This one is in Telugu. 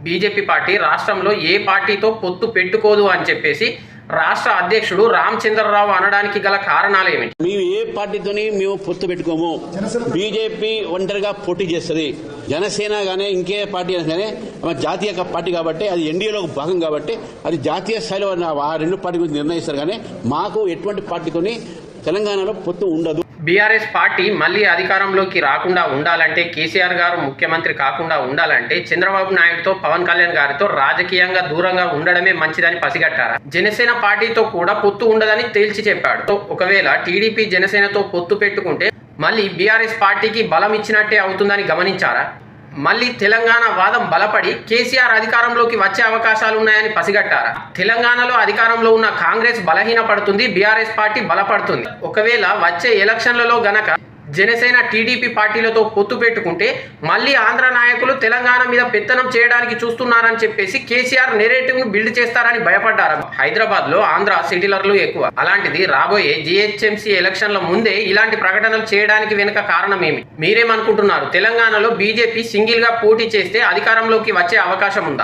బీజేపీ పార్టీ రాష్ట్రంలో ఏ పార్టీతో పొత్తు పెట్టుకోదు అని చెప్పేసి రాష్ట్ర అధ్యక్షుడు రామచంద్రరావు అనడానికి గల కారణాలు ఏమిటి? మేము ఏ పార్టీతోని మేము పొత్తు పెట్టుకోము. బీజేపీ ఒంటరిగా పోటీ చేస్తుంది. జనసేన గానీ ఇంకే పార్టీ కానీ జాతీయ పార్టీ కాబట్టి అది ఎన్డీఏలో భాగం కాబట్టి అది జాతీయ స్థాయిలో ఆ రెండు పార్టీ గురించి నిర్ణయిస్తారు. కానీ మాకు ఎటువంటి పార్టీతోని తెలంగాణలో పొత్తు ఉండదు. బీఆర్ఎస్ పార్టీ మళ్లీ అధికారంలోకి రాకుండా ఉండాలంటే, కేసీఆర్ గారు ముఖ్యమంత్రి కాకుండా ఉండాలంటే చంద్రబాబు నాయుడుతో పవన్ కళ్యాణ్ గారితో రాజకీయంగా దూరంగా ఉండడమే మంచిదని పసిగట్టారా? జనసేన పార్టీతో కూడా పొత్తు ఉండదని తేల్చి చెప్పాడు. ఒకవేళ టీడీపీ జనసేనతో పొత్తు పెట్టుకుంటే మళ్ళీ బీఆర్ఎస్ పార్టీకి బలం ఇచ్చినట్టే అవుతుందని గమనించారా? మళ్ళీ తెలంగాణ వాదం బలపడి కేసీఆర్ అధికారంలోకి వచ్చే అవకాశాలు ఉన్నాయని పసిగట్టారా? తెలంగాణలో అధికారంలో ఉన్న కాంగ్రెస్ బలహీనపడుతుంది, బీఆర్ఎస్ పార్టీ బలపడుతుంది. ఒకవేళ వచ్చే ఎలక్షన్లలో గనక జనసేన టీడీపీ పార్టీలతో పొత్తు పెట్టుకుంటే మళ్ళీ ఆంధ్ర నాయకులు తెలంగాణ మీద పెత్తనం చేయడానికి చూస్తున్నారని చెప్పేసి కేసీఆర్ నెరేటివ్ ను బిల్డ్ చేస్తారని భయపడ్డారు. హైదరాబాద్ లో ఆంధ్ర సిటీలర్లు ఎక్కువ. అలాంటిది రాబోయే జీహెచ్ఎంసీ ఎలక్షన్ల ముందే ఇలాంటి ప్రకటనలు చేయడానికి వెనుక కారణం ఏమి? మీరేమనుకుంటున్నారు? తెలంగాణలో బీజేపీ సింగిల్ గా పోటీ చేస్తే అధికారంలోకి వచ్చే అవకాశం ఉందా?